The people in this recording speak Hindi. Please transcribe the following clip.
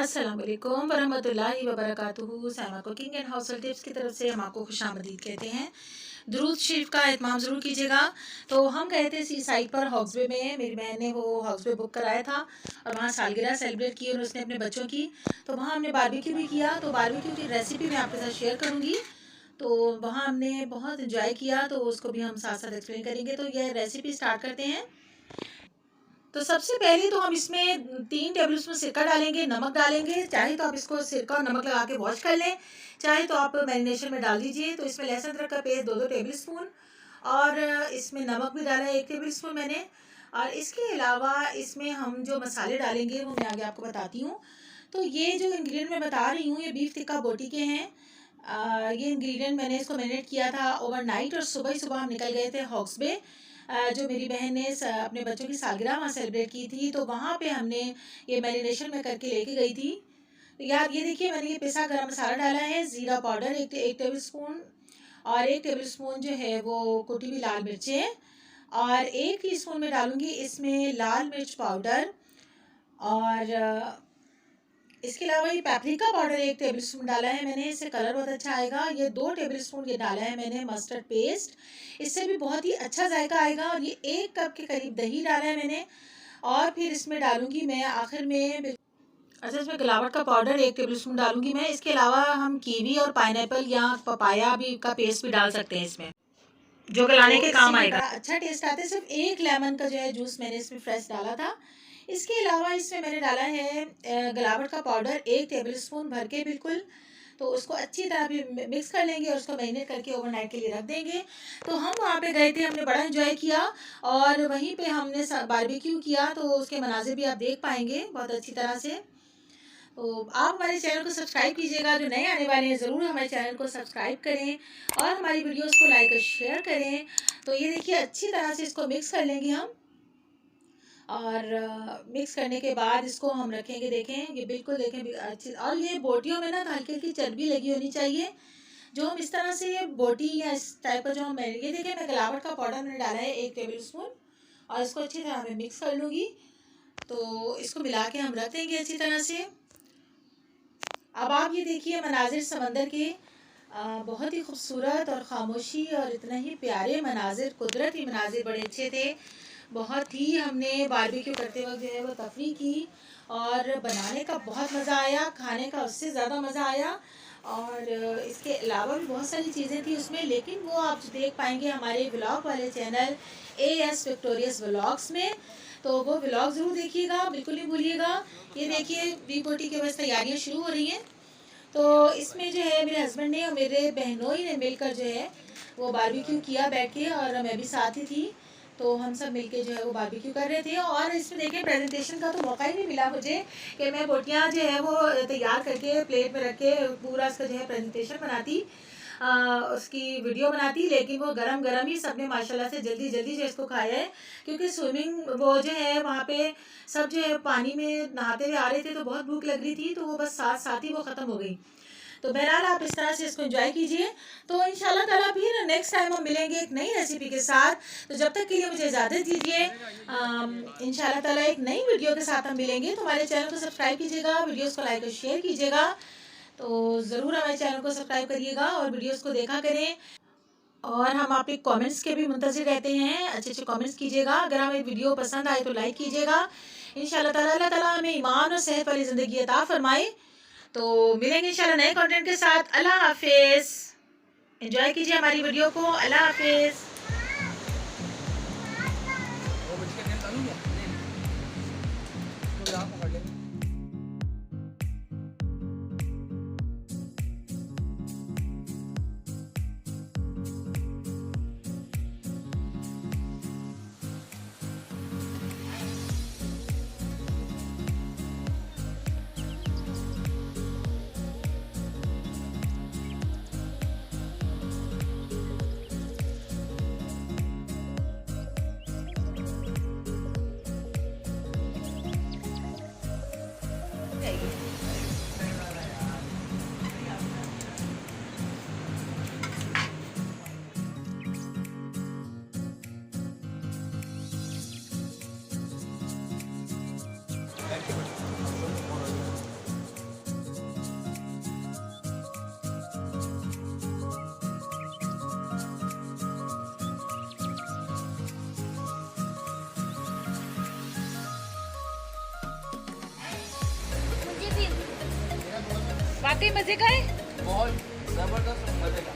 अस्सलाम वालेकुम वरहमतुल्लाहि वबरकातुहू। Saima cooking and household tips की तरफ से हम आपको खुशामदीद कहते हैं। दुरूद शरीफ का इत्माम ज़रूर कीजिएगा। तो हम गए थे सी साइड पर हॉक्सबे में, मेरी बहन ने वो हॉक्सबे बुक कराया था और वहाँ सालगिरह सेलिब्रेट की और उसने अपने बच्चों की। तो वहाँ हमने बारबेक्यू भी किया। तो बारबेक्यू की रेसिपी मैं आपके साथ शेयर करूँगी। तो वहाँ हमने बहुत इंजॉय किया, तो उसको भी हम साथ साथ एक्सप्लेन करेंगे। तो यह रेसिपी स्टार्ट करते हैं। तो सबसे पहले तो हम इसमें 3 टेबल स्पून सिरका डालेंगे, नमक डालेंगे। चाहे तो आप इसको सिरका और नमक लगा के वॉश कर लें, चाहे तो आप मैरिनेशन में डाल दीजिए। तो इसमें लहसुन अदरक का पेस्ट 2-2 टेबल स्पून और इसमें नमक भी डाला है 1 टेबल स्पून मैंने। और इसके अलावा इसमें हम जो मसाले डालेंगे वो मैं आगे आपको बताती हूँ। तो ये जो इंग्रेडिएंट मैं बता रही हूँ ये बीफ टिक्का बोटी के हैं। ये इंग्रेडिएंट मैंने इसको मैरिनेट किया था ओवरनाइट और सुबह ही सुबह हम निकल गए थे हॉक्स बे। जो मेरी बहन ने अपने बच्चों की सालगिरह वहाँ सेलिब्रेट की थी, तो वहाँ पे हमने ये मैरिनेशन में करके लेके गई थी। तो यार ये देखिए मैंने ये पिसा गरम मसाला डाला है, ज़ीरा पाउडर एक टेबल स्पून और 1 टेबल स्पून जो है वो कुटी हुई लाल मिर्चें और 1 टीस्पून में डालूंगी इसमें लाल मिर्च पाउडर। और इसके अलावा ये पेपरिका पाउडर 1 टेबल स्पून डाला है मैंने, इससे कलर बहुत अच्छा आएगा। ये 2 टेबल स्पून ये डाला है मैंने मस्टर्ड पेस्ट, इससे भी बहुत ही अच्छा जायका आएगा। और ये 1 कप के करीब दही डाला है मैंने। और फिर इसमें डालूंगी मैं आखिर में अच्छा इसमें गिलावट का पाउडर 1 टेबल स्पून डालूंगी मैं। इसके अलावा हम कीवी और पाइनएप्पल या पपाया भी का पेस्ट भी डाल सकते हैं इसमें, जो गलाने के काम आएगा। अच्छा टेस्ट आता है। सिर्फ 1 लेमन का जो है जूस मैंने इसमें फ्रेश डाला था। इसके अलावा इसमें मैंने डाला है गलावट का पाउडर 1 टेबल स्पून भर के बिल्कुल। तो उसको अच्छी तरह भी मिक्स कर लेंगे और उसको मैरिनेट करके ओवरनाइट के लिए रख देंगे। तो हम वहाँ पे गए थे, हमने बड़ा एंजॉय किया और वहीं पे हमने बारबेक्यू किया। तो उसके मनाजिर भी आप देख पाएंगे बहुत अच्छी तरह से। तो आप हमारे चैनल को सब्सक्राइब कीजिएगा, जो नए आने वाले हैं ज़रूर हमारे चैनल को सब्सक्राइब करें और हमारी वीडियोस को लाइक और शेयर करें। तो ये देखिए अच्छी तरह से इसको मिक्स कर लेंगे हम। और मिक्स करने के बाद इसको हम रखेंगे, देखें ये बिल्कुल देखें अच्छी। और ये बोटियों में ना हल्की हल्की चर्बी लगी होनी चाहिए। जो हम इस तरह से ये बोटी या इस टाइप का जो हम ये देखें मैं गलावट का पाउडर मैंने डाला है 1 टेबल स्पून और इसको अच्छी तरह मैं मिक्स कर लूँगी। तो इसको मिला के हम रख देंगे अच्छी तरह से। अब आप ये देखिए मनाजिर समंदर के बहुत ही खूबसूरत और ख़ामोशी और इतना ही प्यारे मनाजिर, कुदरती मनाजिर बड़े अच्छे थे। बहुत ही हमने बारबेक्यू करते वक्त जो है वो तफरीह की और बनाने का बहुत मज़ा आया, खाने का उससे ज़्यादा मज़ा आया। और इसके अलावा भी बहुत सारी चीज़ें थी उसमें, लेकिन वो आप देख पाएंगे हमारे व्लॉग वाले चैनल AS विक्टोरियस व्लॉग्स में। तो वो व्लॉग ज़रूर देखिएगा, बिल्कुल नहीं भूलिएगा। ये देखिए बीफ बोटी की बस तैयारियाँ शुरू हो रही हैं। तो इसमें जो है मेरे हस्बैंड ने और मेरे बहनोई ने मिलकर जो है वो बारबेक्यू किया बैठ के, और मैं भी साथ ही थी। तो हम सब मिलके जो है वो बारबेक्यू कर रहे थे। और इसमें देखिए प्रेजेंटेशन का तो मौका ही नहीं मिला मुझे कि मैं बोटियाँ जो है वो तैयार करके प्लेट में रख के पूरा उसका जो है प्रेजेंटेशन बनाती, उसकी वीडियो बनाती। लेकिन वो गरम गरम ही सबने माशाल्लाह से जल्दी जल्दी जो इसको खाया है, क्योंकि स्विमिंग वो जो है वहाँ पे सब जो है पानी में नहाते हुए आ रहे थे, तो बहुत भूख लग रही थी, तो वो बस साथ साथ ही वो ख़त्म हो गई। तो बहरहाल आप इस तरह से इसको एंजॉय कीजिए। तो इंशाल्लाह ताला फिर नेक्स्ट टाइम हम मिलेंगे एक नई रेसिपी के साथ। तो जब तक के लिए मुझे इजाज़त दीजिए। इंशाल्लाह ताला एक नई वीडियो के साथ हम मिलेंगे। तो हमारे चैनल को सब्सक्राइब कीजिएगा, वीडियोस को लाइक और शेयर कीजिएगा। तो ज़रूर हमारे चैनल को सब्सक्राइब करिएगा और वीडियोस को देखा करें। और हम आपके कमेंट्स के भी मुंतज़िर रहते हैं, अच्छे अच्छे कमेंट्स कीजिएगा। अगर हमें वीडियो पसंद आए तो लाइक कीजिएगा। इंशाल्लाह ताला अल्लाह ताला हमें ईमान और सेहत वाली ज़िंदगी अता फरमाए। तो मिलेंगे इंशाल्लाह नए कंटेंट के साथ। अल्लाह हाफिज़। एंजॉय कीजिए हमारी वीडियो को। अल्लाह हाफिज़। वाकई मजे का है। बहुत जबरदस्त मजे का।